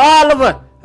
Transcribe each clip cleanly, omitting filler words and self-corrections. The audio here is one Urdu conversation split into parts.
ٲلوٕ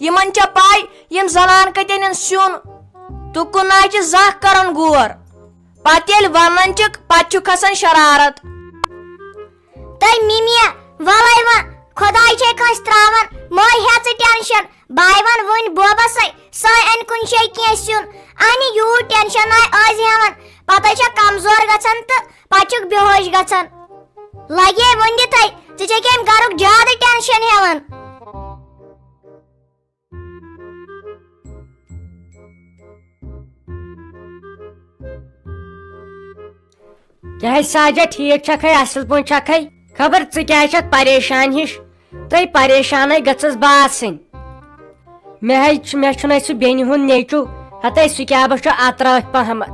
یمن چھ پاے یم زنان کتن سیون تکن نہ زانٛہہ کران غور پتہٕ ییٚلہِ ونان چھِکھ پتہٕ چھُ کھسان شرارت تُہۍ مِمیا وَلَے وۄنۍ خۄداے چھے کٲنٛسہِ ترٛاوان مٔہ ہےٚ ژٕ ٹٮ۪نشن باے وَن وٕنۍ بوبسے سۄ اَنہِ کُنہِ جایہِ کینٛہہ سیُن اَنہِ یوٗت ٹٮ۪نشن آے ٲسۍ ہٮ۪وان پتہٕ چھےٚ کمزور گژھان تہٕ پتہٕ چھُکھ بے ہوش گژھان لگے ؤنِتھٕے ژٕ چھےٚ کمہِ گرُک زیادٕ ٹٮ۪نشن ہٮ۪وان کیا ساجا ٹھیک چھکھے اصل پٲٹھۍ چھکھے خبر ژٕ کیٛازِ چھکھ پریشان ہِش تُہۍ پریشانٕے گٔژھٕس بہٕ آسٕنۍ مےٚ چھُنَے سُہ بیٚنہِ ہُنٛد نیٚچوٗ ہتے سُہ کیٛاہ چھُ اطرٲفۍ پہمتھ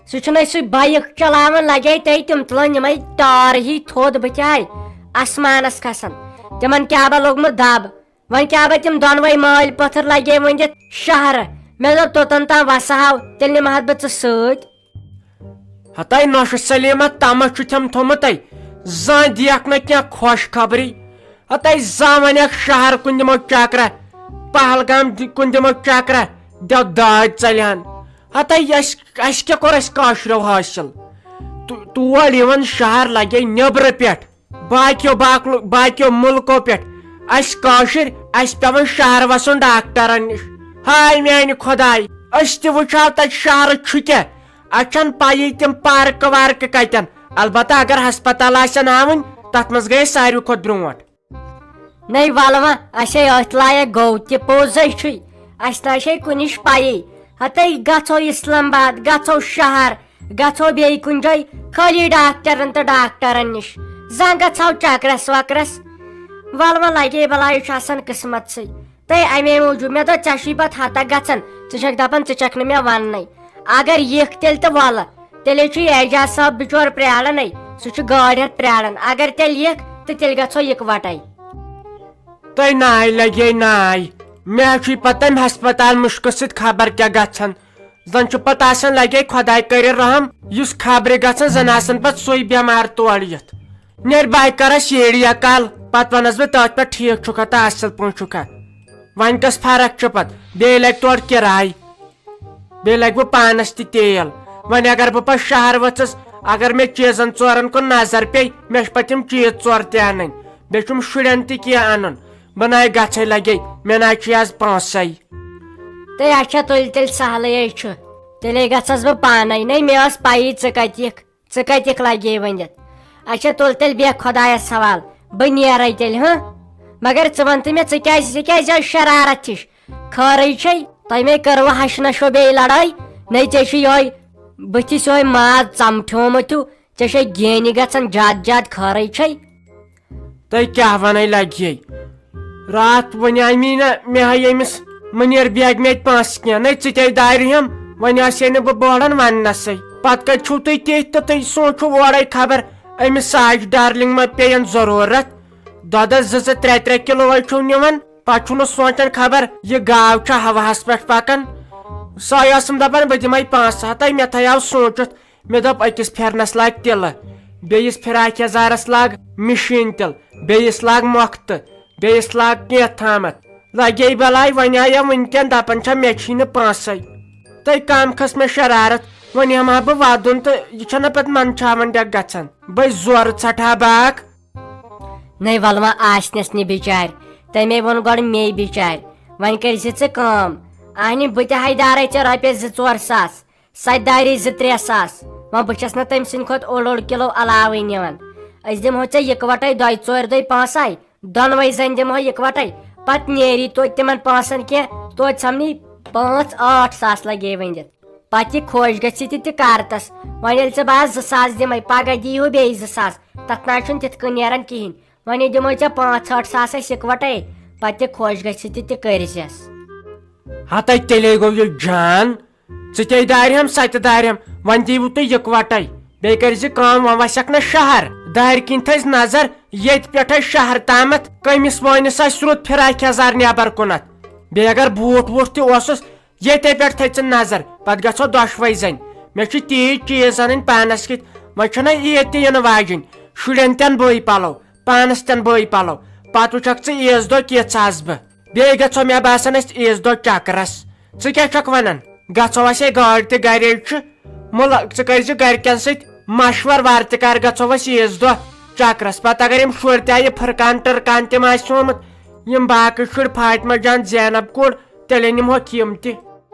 سُہ چھُنَے سُہ بایک چلاوان لگے تٔتۍ تِم تُلان یِمے ٹار ہی تھوٚد بٕتھِ آسمانس کھسان تِمن کیٛاہ با لوٚگمُت دب وۄنۍ کیٛاہ با تِم دۄنوے مٲلۍ پٔتھر لگے ؤنِتھ شہرٕ مےٚ دوٚپ توٚتن تام وسہو تیٚلہِ نِمہٕ بہٕ ژٕ سۭتۍ ہتاے نوشہِ سلیمہ تمس چھُتھم تھوٚمُتے زانٛہہ دِیکھ نہٕ کینٛہہ خۄش خبری ہتاے زانٛہہ ونیکھ شہر کُن دِمو چکرا پہلگام کُن دِمو چکرا دِو داج ژلہن ہتاے اسہِ کیٛاہ کوٚر اسہِ کٲشرو حٲصِل تور یِوان شہر لگے نیبرٕ پٮ۪ٹھ باقیو مُلکو پٮ۪ٹھ اسہِ کٲشِر اسہِ پیوان شہر وسُن ڈاکٹرن نِش ہاے میانہِ خۄداے أسۍ تہِ وٕچھو تتہِ شہرٕ چھُ کیٛاہ اسہِ چھنہٕ پیی تِم پارکہٕ وارکہٕ کتٮ۪ن البتہ اگر ہسپتال آسن ہاوٕنۍ تتھ منٛز گٔے ساروی کھۄتہٕ برونٛٹھ نَے وَلہٕ وۄنۍ اَسے أتھۍ لایق گوٚو تہِ پوٚزے چھُے اَسہِ نہ چھے کُنِچ پیی ہتے گژھو اسلام آباد گژھو شہر گژھو بیٚیہِ کُنہِ جایہِ خٲلی ڈاکٹرن تہٕ ڈاکٹرن نِش زانٛہہ گژھو چکرس وکرس وَلہٕ وۄنۍ لگے بلاے چھُ آسان قٕسمتسٕے تہٕ امے موٗجوٗب مےٚ دوٚپ ژےٚ چھُے پتہٕ ہتک گژھان ژٕ چھکھ دپان ژٕ چھکھ نہٕ مےٚ وننٕے اگر یِکھ تیٚلہِ تہٕ وَلہٕ تیٚلے چھُ اعجاز صٲب بِچور پرٛارنٕے سُہ چھُ گاڑِ ہٮ۪تھ پرٛاران اگر تیٚلہِ یِکھ تہٕ تیٚلہِ گژھو اِکوٹے تۄہہِ ناے لگے ناے مےٚ چھُے پتہٕ تمہِ ہسپتال مُشکہٕ سۭتۍ خبر کیٛاہ گژھان زن چھُ پتہٕ آسان لگے خۄداے کٔرِن رحم یُس خبرِ گژھان زن آسان پتہٕ سُے بٮ۪مار تورٕ یِتھ نیرِ بہٕ کرس ییٚڑیا کال پتہٕ ونس بہٕ تٔتھۍ پٮ۪ٹھ ٹھیٖک چھُکھا تہٕ اصل پٲٹھۍ چھُکھا وۄنۍ کۄس فرق چھِ پتہٕ بیٚیہِ لگہِ تورٕ کِراے بیٚیہِ لگہِ بہٕ پانس تہِ تیل وۄنۍ اگر بہٕ پتہٕ شہر ؤژھٕس اگر مےٚ چیٖزن ژورن کُن نظر پیٚیہِ مےٚ چھِ پتہٕ تِم چیٖز ژور تہِ انٕنۍ بیٚیہِ چھُم شُرٮ۪ن تہِ کینٛہہ انُن بہٕ ناے گژھے لگے مےٚ ناے چھُے آز پونٛسے تہٕ اچھا تُلہِ تیٚلہِ سہلٕے چھُ تیٚلے گژھس بہٕ پانے نَے مےٚ ٲس پیی ژٕ کتِکھ لگے ؤنِتھ اچھا تُل تیٚلہِ بیٚہہ خۄدایس حوال بہٕ نیرے تیٚلہِ مگر ژٕ ون تہٕ مےٚ ژٕ کیٛازِ آے شرارت ہِش خٲرٕے چھے تۄہہِ مے کٔروٕ ہشہِ نشو بیٚیہِ لڑٲے نَے ژےٚ چھُ یہوے بٕتھِس یہوے ماز ژمٹھیومُت ہیوٗ ژےٚ چھے گینہِ گژھان زیادٕ خٲرٕے چھے تۄہہِ کیٛاہ ونے لگے راتھ ونے نہ مےٚ ہا ییٚمِس مُنیر بیگمہِ اَتہِ پونٛسہٕ کینٛہہ نَے ژٕ تے دارِہم وۄنۍ آسے نہٕ بہٕ بوڑان وننسٕے پتہٕ کتہِ چھُو تُہۍ تِتھۍ تہٕ تُہۍ سوٗنٛچِو اورے خبر أمِس ساج ڈارلِنگ ما پیٚین ضروٗرت دۄدس 2-3 کِلوٗ چھُو نِوان پتہٕ چھُ نہٕ سونٛچان خبر یہِ گاو چھا ہوہس پٮ۪ٹھ پکان سۄے ٲسٕم دپان بہٕ دِمے پونٛسہٕ ہتاے مےٚ تھایو سوٗنٛچِتھ مےٚ دوٚپ أکِس پھیرنس لاگ تِلہٕ بیٚیِس فِراک یزارس لاگ مِشیٖن تِلہٕ بیٚیِس لاگ مۄختہٕ بیٚیِس لاگ کینٛہہ تھامتھ لگے بلاے وۄنۍ آیا وٕنکٮ۪ن دپان چھا مےٚ چھی نہٕ پونٛسے تہٕ کم کھٔژ مےٚ شرارت وۄنۍ ہٮ۪مہٕ ہا بہٕ ودُن تہٕ یہِ چھنا پتہٕ منٛدچھاوان ڈٮ۪کھ گژھان بہٕ زورٕ ژھٹہٕ باکھ نَے وَلہٕ وۄنۍ آسنَس نہٕ بِچارِ تَمے ووٚن گۄڈٕ مے بِچارِ وۄنۍ کٔرزِ ژٕ کٲم اہنہِ بہٕ تہِ ہاے دارے ژےٚ رۄپیس 2-4 ساس سۄ تہِ دارے 2-3 ساس وۄنۍ بہٕ چھس نہٕ تٔمۍ سٕنٛدِ کھۄتہٕ اوٚڑ کِلوٗ علاوٕے نِوان أسۍ دِمہو ژےٚ یِکوٹے 2-4 دۄہ پونٛسے دۄنوے زن دِمہو یِکوٹے پتہٕ نیری توتہِ تِمن پونٛسن کینٛہہ توتہِ سمنی 5-8 ساس لگے ؤنِتھ پتہٕ یہِ خۄش گژھِ تہِ کرتس وۄنۍ ییٚلہِ ژٕ بہٕ 2 ساس دِمے پگہہ دِیٖہو بیٚیہِ 2 ساس تتھ نہ چھُنہٕ تِتھ کٔنۍ نیران کِہینۍ وۄنۍ دِمو ژےٚ 5-8 ساس اسہِ یِکوٹے پتہٕ تہِ خۄش گژھِ تہِ کٔرزٮ۪س ہتاے تیٚلے گوٚو یہِ جان ژٕ تے دارِہم سۄ تہِ دارِہم وۄنۍ دِیِو تُہۍ یِکوٹے بیٚیہِ کٔرزِ کٲم وۄنۍ وسٮ۪کھ نہ شہر دارِ کِنۍ تھٲیزِ نظر ییٚتہِ پٮ۪ٹھے شہر تامتھ قٔمِس وٲنِس آسہِ رُت فِراک یزار نٮ۪بر کُنتھ بیٚیہِ اگر بوٗٹھ ووٗٹھ تہِ اوسُس ییٚتے پٮ۪ٹھ تھٲے ژٕ نظر پتہٕ گژھو دۄشوے زنۍ مےٚ چھِ تیٖتۍ چیٖز انٕنۍ پانس کِتھ وۄنۍ چھُنہ عیٖد تہِ یِنہٕ واجِنۍ شُرٮ۪ن تہِ بٲے پلو پانس تہِ بٲے پلو پتہٕ وٕچھکھ ژٕ عیٖز دۄہ کِژھ آسہٕ بہٕ بیٚیہِ گژھو مےٚ باسان أسۍ عیٖذ دۄہ چکرس ژٕ کیٛاہ چھکھ ونان گژھو اسے گٲڑۍ تہِ گرے چھِ ژٕ کٔرزِ گرِکٮ۪ن سۭتۍ مشور وارٕ تہِ کر گژھو أسۍ عیٖذ دۄہ چکرس پتہٕ اگر یِم شُرۍ تہِ آیہِ فرقان ٹرکان تِم آسہِ ہومُت یِم باقٕے شُرۍ فاطمہ جان زینب کوٗر تیٚلے نِمہوکھ یِم تہِ